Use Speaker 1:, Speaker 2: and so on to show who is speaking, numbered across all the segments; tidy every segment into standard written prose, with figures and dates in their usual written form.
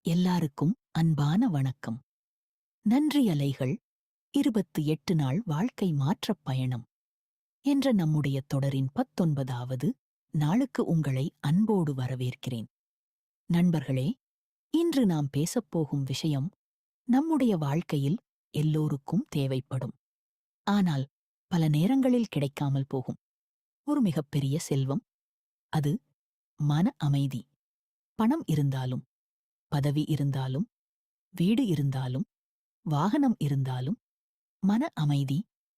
Speaker 1: எல்லாருக்கும் அன்பான வணக்கம். நன்றி அலைகள் 28 நாள் வாழ்க்கை மாற்றப் பயணம் என்ற நம்முடைய தொடரின் 19வது நாளுக்கு உங்களை அன்போடு வரவேற்கிறேன். நண்பர்களே, இன்று நாம் பேசப்போகும் விஷயம் நம்முடைய வாழ்க்கையில் எல்லோருக்கும் தேவைப்படும், ஆனால் பல நேரங்களில் கிடைக்காமல் போகும் ஒரு மிகப்பெரிய செல்வம். அது மன அமைதி. பணம் இருந்தாலும், பதவி இருந்தாலும், வீடு இருந்தாலும், வாகனம் இருந்தாலும், மன அமைதி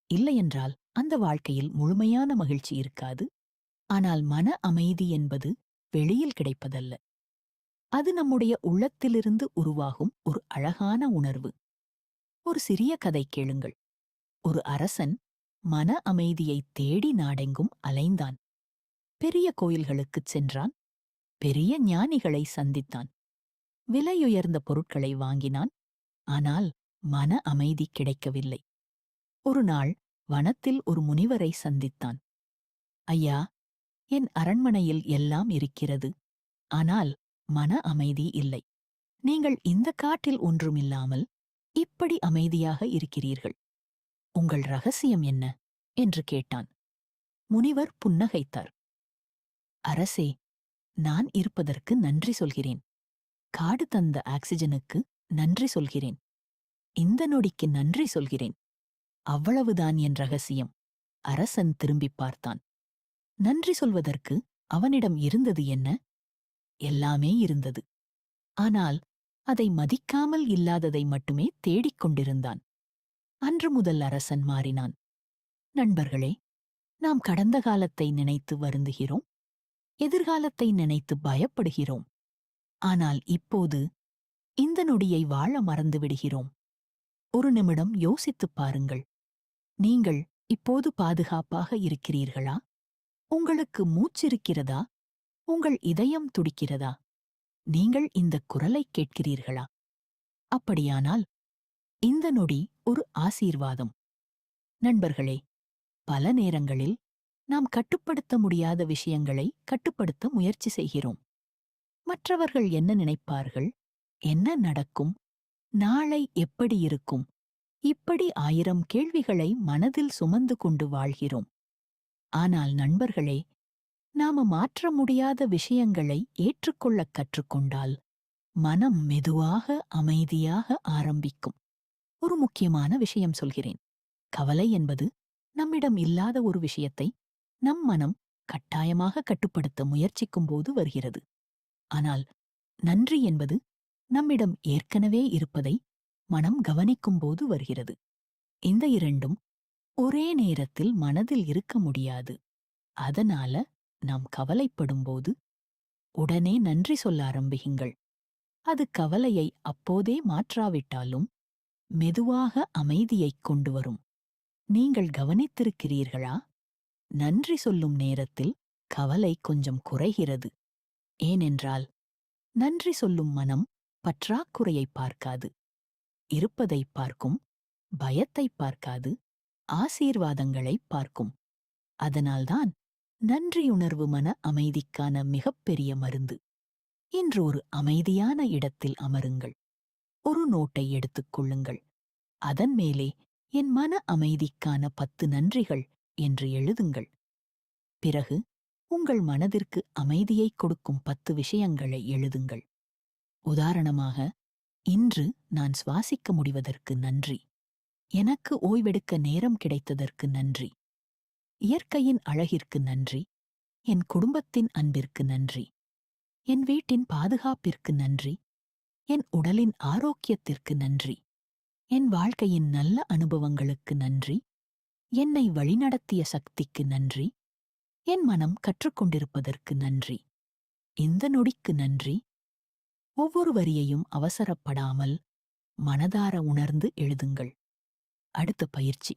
Speaker 1: இல்லையென்றால் அந்த வாழ்க்கையில் முழுமையான மகிழ்ச்சி இருக்காது. ஆனால் மன அமைதி என்பது வெளியில் கிடைப்பதல்ல. அது நம்முடைய உள்ளத்திலிருந்து உருவாகும் ஒரு அழகான உணர்வு. ஒரு சிறிய கதை கேளுங்கள். ஒரு அரசன் மன அமைதியை தேடி நாடெங்கும் அலைந்தான். பெரிய கோயில்களுக்குச் சென்றான். பெரிய ஞானிகளை சந்தித்தான். விலையுயர்ந்த பொருட்களை வாங்கினான். ஆனால் மன அமைதி கிடைக்கவில்லை. ஒரு நாள் வனத்தில் ஒரு முனிவரை சந்தித்தான். ஐயா, என் அரண்மனையில் எல்லாம் இருக்கிறது, ஆனால் மன அமைதி இல்லை. நீங்கள் இந்த காட்டில் ஒன்றுமில்லாமல் இப்படி அமைதியாக இருக்கிறீர்கள். உங்கள் ரகசியம் என்ன என்று கேட்டான். முனிவர் புன்னகைத்தார். அரசே, நான் இருப்பதற்கு நன்றி சொல்கிறேன். காடு தந்த ஆக்சிஜனுக்கு நன்றி சொல்கிறேன். இந்த நொடிக்கு நன்றி சொல்கிறேன். அவ்வளவுதான் என் ரகசியம். அரசன் திரும்பிப் பார்த்தான். நன்றி சொல்வதற்கு அவனிடம் இருந்தது என்ன? எல்லாமே இருந்தது. ஆனால் அதை மதிக்காமல் இல்லாததை மட்டுமே தேடிக் கொண்டிருந்தான். அன்று முதல் அரசன் மாறினான். நண்பர்களே, நாம் கடந்த காலத்தை நினைத்து வருந்துகிறோம், எதிர்காலத்தை நினைத்து பயப்படுகிறோம். ஆனால் இப்போது இந்த நொடியை வாழ மறந்துவிடுகிறோம். ஒரு நிமிடம் யோசித்துப் பாருங்கள். நீங்கள் இப்போது பாதுகாப்பாக இருக்கிறீர்களா? உங்களுக்கு மூச்சிருக்கிறதா? உங்கள் இதயம் துடிக்கிறதா? நீங்கள் இந்த குரலைக் கேட்கிறீர்களா? அப்படியானால் இந்த நொடி ஒரு ஆசீர்வாதம். நண்பர்களே, பல நேரங்களில் நாம் கட்டுப்படுத்த முடியாத விஷயங்களை கட்டுப்படுத்த முயற்சி செய்கிறோம். மற்றவர்கள் என்ன நினைப்பார்கள்? என்ன நடக்கும்? நாளை எப்படி இருக்கும்? இப்படி 1000 கேள்விகளை மனதில் சுமந்து கொண்டு வாழ்கிறோம். ஆனால் நண்பர்களே, நாம மாற்ற முடியாத விஷயங்களை ஏற்றுக்கொள்ளக் கற்றுக்கொண்டால் மனம் மெதுவாக அமைதியாக ஆரம்பிக்கும். ஒரு முக்கியமான விஷயம் சொல்கிறேன். கவலை என்பது நம்மிடம் இல்லாத ஒரு விஷயத்தை நம் மனம் கட்டாயமாக கட்டுப்படுத்த முயற்சிக்கும்போது வருகிறது. ஆனால் நன்றி என்பது நம்மிடம் ஏற்கனவே இருப்பதை மனம் கவனிக்கும்போது வருகிறது. இந்த இரண்டும் ஒரே நேரத்தில் மனதில் இருக்க முடியாது. அதனால நாம் கவலைப்படும்போது உடனே நன்றி சொல்ல ஆரம்பியுங்கள். அது கவலையை அப்போதே மாற்றாவிட்டாலும் மெதுவாக அமைதியைக் கொண்டு வரும். நீங்கள் கவனித்திருக்கிறீர்களா? நன்றி சொல்லும் நேரத்தில் கவலை கொஞ்சம் குறைகிறது. ஏனென்றால் நன்றி சொல்லும் மனம் பற்றாக்குறையை பார்க்காது, இருப்பதை பார்க்கும், பயத்தை பார்க்காது, ஆசீர்வாதங்களை பார்க்கும். அதனால்தான் நன்றியுணர்வு மன அமைதிக்கான மிகப்பெரிய மருந்து. இன்று ஒரு அமைதியான இடத்தில் அமருங்கள். ஒரு நோட்டை எடுத்துக் கொள்ளுங்கள். அதன் மேலே என் மன அமைதிக்கான 10 நன்றிகள் என்று எழுதுங்கள். பிறகு உங்கள் மனதிற்கு அமைதியைக் கொடுக்கும் 10 விஷயங்களை எழுதுங்கள். உதாரணமாக, இன்று நான் சுவாசிக்க முடிவதற்கு நன்றி. எனக்கு ஓய்வெடுக்க நேரம் கிடைத்ததற்கு நன்றி. இயற்கையின் அழகிற்கு நன்றி. என் குடும்பத்தின் அன்பிற்கு நன்றி. என் வீட்டின் பாதுகாப்பிற்கு நன்றி. என் உடலின் ஆரோக்கியத்திற்கு நன்றி. என் வாழ்க்கையின் நல்ல அனுபவங்களுக்கு நன்றி. என்னை வழிநடத்திய சக்திக்கு நன்றி. என் மனம் கற்றுக்கொண்டிருப்பதற்கு நன்றி. இந்த நொடிக்கு நன்றி. ஒவ்வொரு வரியையும் அவசரப்படாமல் மனதார உணர்ந்து எழுதுங்கள். அடுத்த பயிற்சி.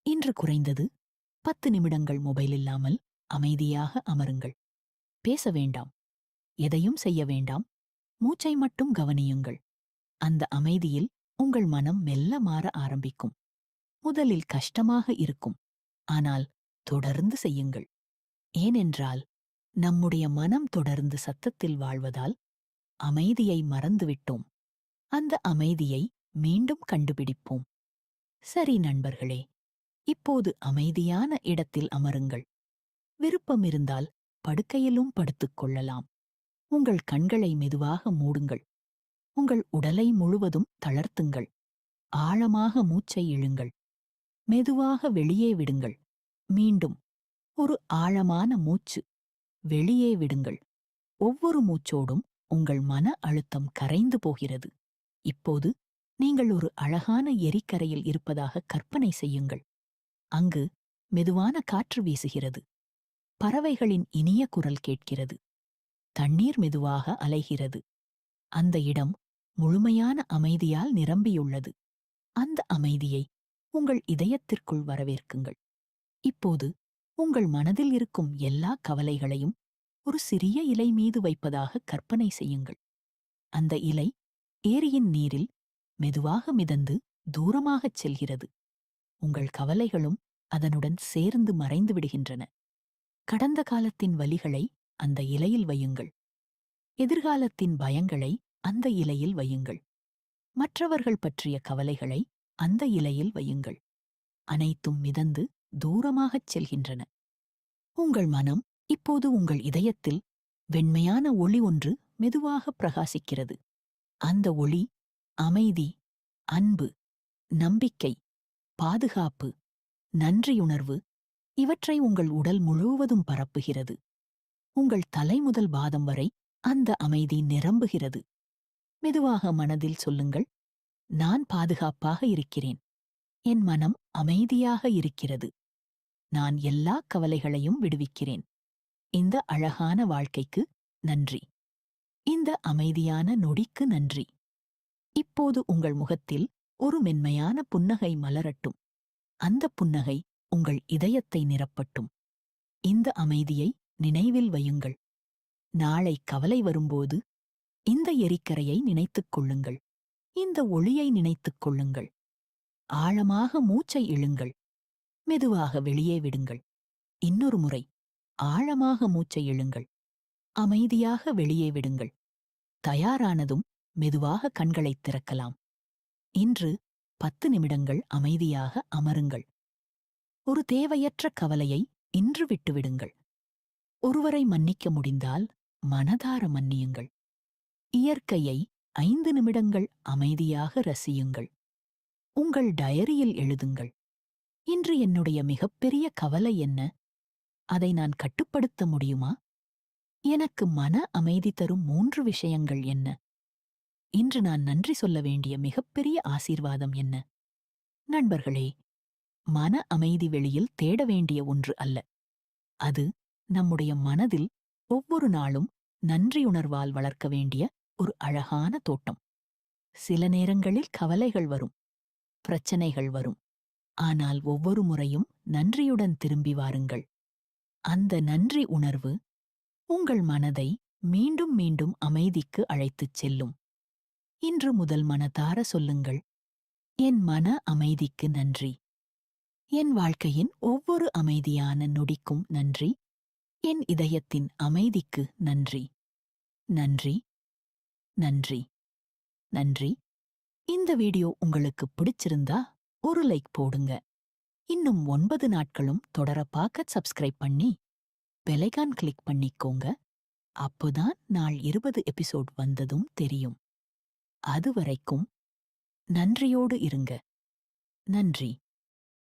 Speaker 1: இன்று குறைந்தது 10 நிமிடங்கள் மொபைல் இல்லாமல் அமைதியாக அமருங்கள். பேச வேண்டாம், எதையும் செய்ய வேண்டாம், மூச்சை மட்டும் கவனியுங்கள். அந்த அமைதியில் உங்கள் மனம் மெல்ல மாற ஆரம்பிக்கும். முதலில் கஷ்டமாக இருக்கும், ஆனால் தொடர்ந்து செய்யுங்கள். ஏனென்றால் நம்முடைய மனம் தொடர்ந்து சத்தத்தில் வாழ்வதால் அமைதியை மறந்துவிட்டோம். அந்த அமைதியை மீண்டும் கண்டுபிடிப்போம். சரி நண்பர்களே, இப்போது அமைதியான இடத்தில் அமருங்கள். விருப்பமிருந்தால் படுக்கையிலும் படுத்துக் கொள்ளலாம். உங்கள் கண்களை மெதுவாக மூடுங்கள். உங்கள் உடலை முழுவதும் தளர்த்துங்கள். ஆழமாக மூச்சை இழுங்கள். மெதுவாக வெளியே விடுங்கள். மீண்டும் ஒரு ஆழமான மூச்சு. வெளியே விடுங்கள். ஒவ்வொரு மூச்சோடும் உங்கள் மன அழுத்தம் கரைந்து போகிறது. இப்போது நீங்கள் ஒரு அழகான எரிக்கரையில் இருப்பதாக கற்பனை செய்யுங்கள். அங்கு மெதுவான காற்று வீசுகிறது. பறவைகளின் இனிய குரல் கேட்கிறது. தண்ணீர் மெதுவாக அலைகிறது. அந்த இடம் முழுமையான அமைதியால் நிரம்பியுள்ளது. அந்த அமைதியை உங்கள் இதயத்திற்குள் வரவேற்குங்கள். இப்போது உங்கள் மனதில் இருக்கும் எல்லா கவலைகளையும் ஒரு சிறிய இலை மீது வைப்பதாக கற்பனை செய்யுங்கள். அந்த இலை ஏரியின் நீரில் மெதுவாக மிதந்து தூரமாகச் செல்கிறது. உங்கள் கவலைகளும் அதனுடன் சேர்ந்து மறைந்து விடுகின்றன. கடந்த காலத்தின் வலிகளை அந்த இலையில் வையுங்கள். எதிர்காலத்தின் பயங்களை அந்த இலையில் வையுங்கள். மற்றவர்கள் பற்றிய கவலைகளை அந்த இலையில் வையுங்கள். அனைத்தும் மிதந்து தூரமாகச் செல்கின்றன. உங்கள் மனம் இப்போது உங்கள் இதயத்தில் வெண்மையான ஒளி ஒன்று மெதுவாக பிரகாசிக்கிறது. அந்த ஒளி அமைதி, அன்பு, நம்பிக்கை, பாதுகாப்பு, நன்றியுணர்வு இவற்றை உங்கள் உடல் முழுவதும் பரப்புகிறது. உங்கள் தலை முதல் பாதம் வரை அந்த அமைதி நிரம்புகிறது. மெதுவாக மனதில் சொல்லுங்கள், நான் பாதுகாப்பாக இருக்கிறேன். என் மனம் அமைதியாக இருக்கிறது. நான் எல்லா கவலைகளையும் விடுவிக்கிறேன். இந்த அழகான வாழ்க்கைக்கு நன்றி. இந்த அமைதியான நொடிக்கு நன்றி. இப்போது உங்கள் முகத்தில் ஒரு மென்மையான புன்னகை மலரட்டும். அந்த புன்னகை உங்கள் இதயத்தை நிரப்பட்டும். இந்த அமைதியை நினைவில் வையுங்கள். நாளை கவலை வரும்போது இந்த எரிக்கரையை நினைத்துக் கொள்ளுங்கள். இந்த ஒளியை நினைத்துக் கொள்ளுங்கள். ஆழமாக மூச்சை இழுங்கள். மெதுவாக வெளியே விடுங்கள். இன்னொரு முறை ஆழமாக மூச்சை இழுங்கள். அமைதியாக வெளியே விடுங்கள். தயாரானதும் மெதுவாக கண்களைத் திறக்கலாம். இன்று 10 நிமிடங்கள் அமைதியாக அமருங்கள். ஒரு தேவையற்ற கவலையை இன்று விட்டுவிடுங்கள். ஒருவரை மன்னிக்க முடிந்தால் மனதார மன்னியுங்கள். இயற்கையை 5 நிமிடங்கள் அமைதியாக ரசியுங்கள். உங்கள் டயரியில் எழுதுங்கள். இன்று என்னுடைய மிகப்பெரிய கவலை என்ன? அதை நான் கட்டுப்படுத்த முடியுமா? எனக்கு மன அமைதி தரும் 3 விஷயங்கள் என்ன? இன்று நான் நன்றி சொல்ல வேண்டிய மிகப்பெரிய ஆசீர்வாதம் என்ன? நண்பர்களே, மன அமைதி வெளியில் தேட வேண்டிய ஒன்று அல்ல. அது நம்முடைய மனதில் ஒவ்வொரு நாளும் நன்றியுணர்வால் வளர்க்க வேண்டிய ஒரு அழகான தோட்டம். சில நேரங்களில் கவலைகள் வரும், பிரச்சனைகள் வரும். ஆனால் ஒவ்வொரு முறையும் நன்றியுடன் திரும்பி வாருங்கள். அந்த நன்றி உணர்வு உங்கள் மனதை மீண்டும் மீண்டும் அமைதிக்கு அழைத்துச் செல்லும். இன்று முதல் மனதார சொல்லுங்கள், என் மன அமைதிக்கு நன்றி. என் வாழ்க்கையின் ஒவ்வொரு அமைதியான நொடிக்கும் நன்றி. என் இதயத்தின் அமைதிக்கு நன்றி. நன்றி, நன்றி, நன்றி. இந்த வீடியோ உங்களுக்கு பிடிச்சிருந்தா ஒரு லைக் போடுங்க. இன்னும் 9 நாட்களும் தொடர பார்க்க சப்ஸ்கிரைப் பண்ணி பெல் ஐகான் கிளிக் பண்ணிக்கோங்க. அப்போதான் நாள் 20 எபிசோட் வந்ததும் தெரியும். அதுவரைக்கும் நன்றியோடு இருங்க. நன்றி.